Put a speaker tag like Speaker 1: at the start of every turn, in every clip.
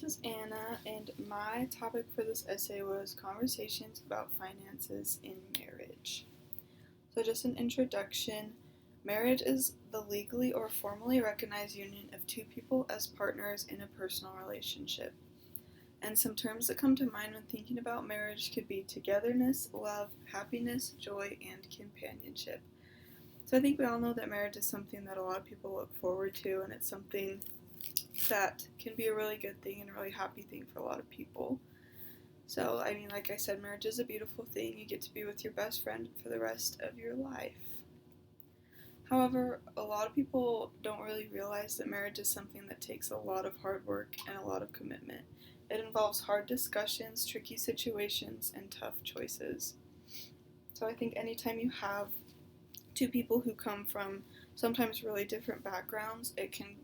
Speaker 1: This is Anna, and my topic for this essay was conversations about finances in marriage. So, just an introduction, marriage is the legally or formally recognized union of two people as partners in a personal relationship. And some terms that come to mind when thinking about marriage could be togetherness, love, happiness, joy, and companionship. So, I think we all know that marriage is something that a lot of people look forward to, and it's something that can be a really good thing and a really happy thing for a lot of people. So, like I said, marriage is a beautiful thing. You get to be with your best friend for the rest of your life. However, a lot of people don't really realize that marriage is something that takes a lot of hard work and a lot of commitment. It involves hard discussions, tricky situations, and tough choices. So, I think anytime you have two people who come from sometimes really different backgrounds, it can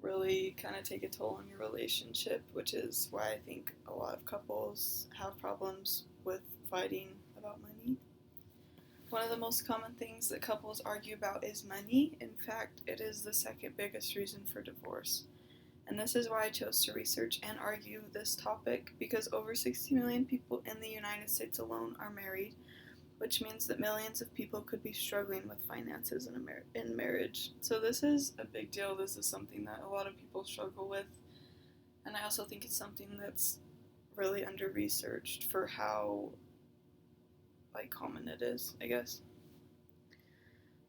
Speaker 1: really kind of take a toll on your relationship, which is why I think a lot of couples have problems with fighting about money. One of the most common things that couples argue about is money. In fact, it is the second biggest reason for divorce. And this is why I chose to research and argue this topic, because over 60 million people in the United States alone are married, which means that millions of people could be struggling with finances in marriage. So this is a big deal. This is something that a lot of people struggle with, and I also think it's something that's really under-researched for how common it is, I guess.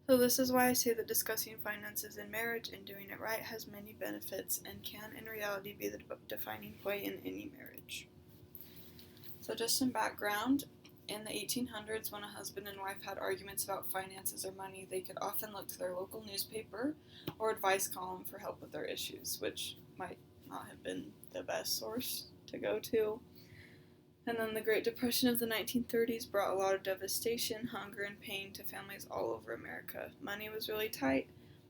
Speaker 1: So this is why I say that discussing finances in marriage and doing it right has many benefits and can in reality be the defining point in any marriage. So just some background. In the 1800s, when a husband and wife had arguments about finances or money, they could often look to their local newspaper or advice column for help with their issues, which might not have been the best source to go to. And then the Great Depression of the 1930s brought a lot of devastation, hunger, and pain to families all over America. Money was really tight,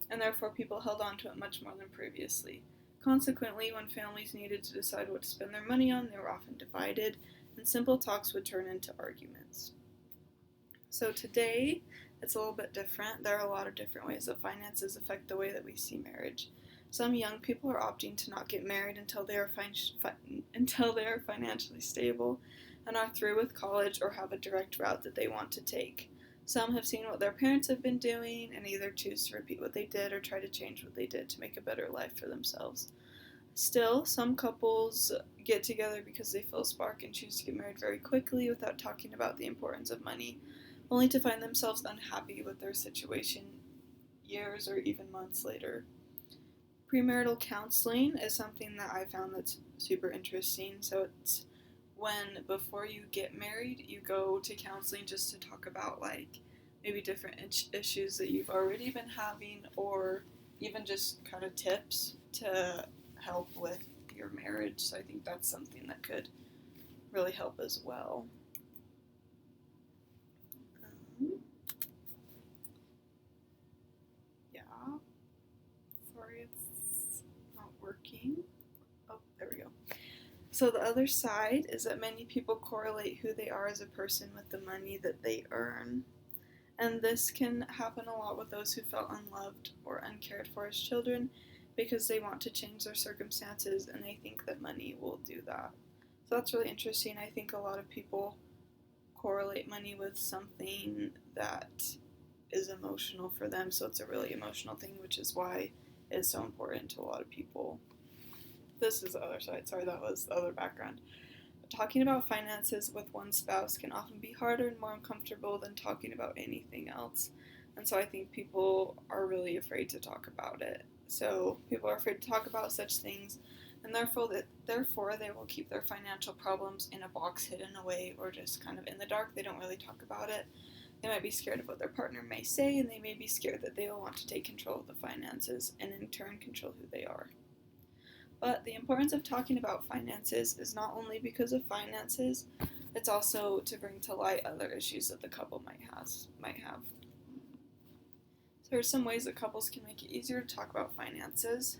Speaker 1: and therefore people held on to it much more than previously. Consequently, when families needed to decide what to spend their money on, they were often divided, and simple talks would turn into arguments. So today, it's a little bit different. There are a lot of different ways that finances affect the way that we see marriage. Some young people are opting to not get married until they are financially stable and are through with college or have a direct route that they want to take. Some have seen what their parents have been doing and either choose to repeat what they did or try to change what they did to make a better life for themselves. Still, some couples get together because they feel a spark and choose to get married very quickly without talking about the importance of money, only to find themselves unhappy with their situation years or even months later. Premarital counseling is something that I found that's super interesting. So it's when before you get married, you go to counseling just to talk about maybe different issues that you've already been having, or even just kind of tips to help with your marriage. So I think that's something that could really help as well. Yeah. Sorry, it's not working. Oh, there we go. So the other side is that many people correlate who they are as a person with the money that they earn. And this can happen a lot with those who felt unloved or uncared for as children because they want to change their circumstances and they think that money will do that. So that's really interesting. I think a lot of people correlate money with something that is emotional for them, so it's a really emotional thing, which is why it's so important to a lot of people. This is the other side. Sorry, that was the other background. Talking about finances with one spouse can often be harder and more uncomfortable than talking about anything else. And so I think people are really afraid to talk about it. So people are afraid to talk about such things, and therefore they will keep their financial problems in a box hidden away or just kind of in the dark. They don't really talk about it. They might be scared of what their partner may say, and they may be scared that they will want to take control of the finances and in turn control who they are. But the importance of talking about finances is not only because of finances, it's also to bring to light other issues that the couple might have. So there are some ways that couples can make it easier to talk about finances.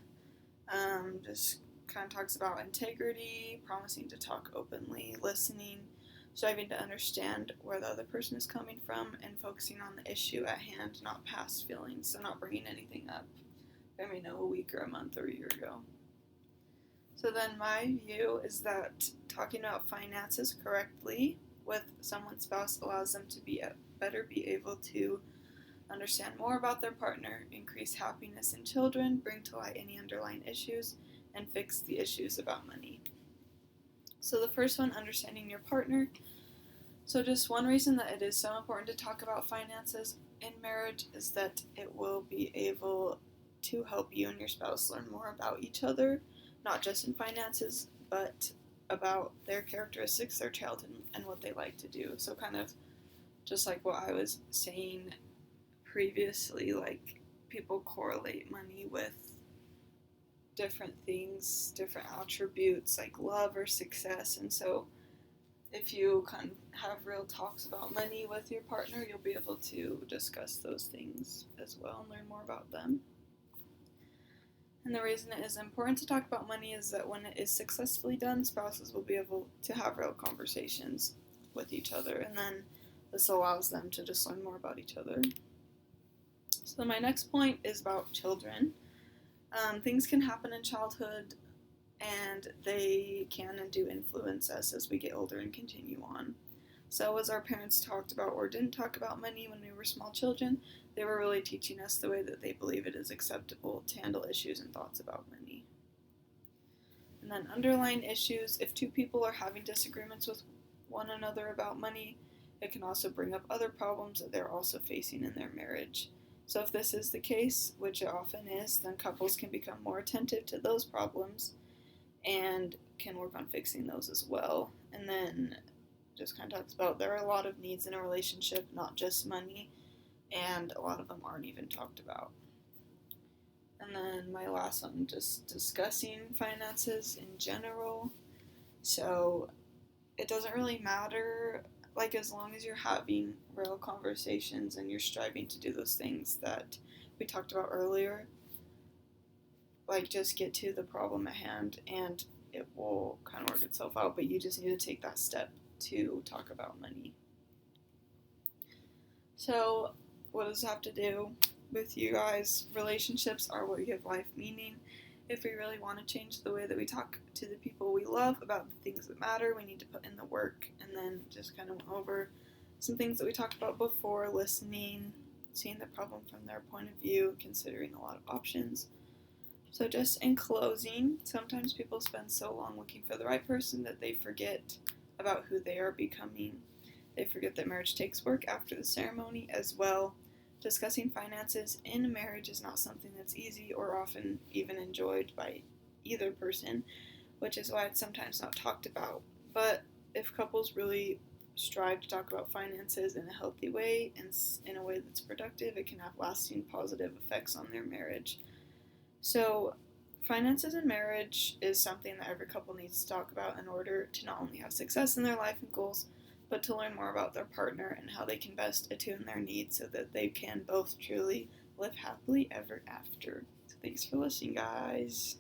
Speaker 1: Just kind of talks about integrity, promising to talk openly, listening, striving to understand where the other person is coming from, and focusing on the issue at hand, not past feelings, so not bringing anything up, a week or a month or a year ago. So then my view is that talking about finances correctly with someone's spouse allows them to better be able to understand more about their partner, increase happiness in children, bring to light any underlying issues, and fix the issues about money. So the first one, understanding your partner. So just one reason that it is so important to talk about finances in marriage is that it will be able to help you and your spouse learn more about each other, not just in finances, but about their characteristics, their childhood, and what they like to do. So kind of just like what I was saying previously, like people correlate money with different things, different attributes like love or success, and so if you kind of have real talks about money with your partner, you'll be able to discuss those things as well and learn more about them. And the reason it is important to talk about money is that when it is successfully done, spouses will be able to have real conversations with each other, and then this allows them to just learn more about each other. So my next point is about children. Things can happen in childhood, and they can and do influence us as we get older and continue on. So as our parents talked about or didn't talk about money when we were small children, they were really teaching us the way that they believe it is acceptable to handle issues and thoughts about money. And then underlying issues, if two people are having disagreements with one another about money, it can also bring up other problems that they're also facing in their marriage. So if this is the case, which it often is, then couples can become more attentive to those problems and can work on fixing those as well. And then just kind of talks about there are a lot of needs in a relationship, not just money, and a lot of them aren't even talked about. And then my last one, just discussing finances in general. So it doesn't really matter, like as long as you're having real conversations and you're striving to do those things that we talked about earlier, like just get to the problem at hand and it will kind of work itself out, but you just need to take that step to talk about money. So what does it have to do with you guys? Relationships are what give life meaning. If we really want to change the way that we talk to the people we love about the things that matter, we need to put in the work. And then just kind of went over some things that we talked about before: listening, seeing the problem from their point of view, considering a lot of options. So just in closing, sometimes people spend so long looking for the right person that they forget about who they are becoming. They forget that marriage takes work after the ceremony as well. Discussing finances in a marriage is not something that's easy or often even enjoyed by either person, which is why it's sometimes not talked about. But if couples really strive to talk about finances in a healthy way and in a way that's productive, it can have lasting positive effects on their marriage. So finances in marriage is something that every couple needs to talk about in order to not only have success in their life and goals, but to learn more about their partner and how they can best attune their needs so that they can both truly live happily ever after. So thanks for listening, guys.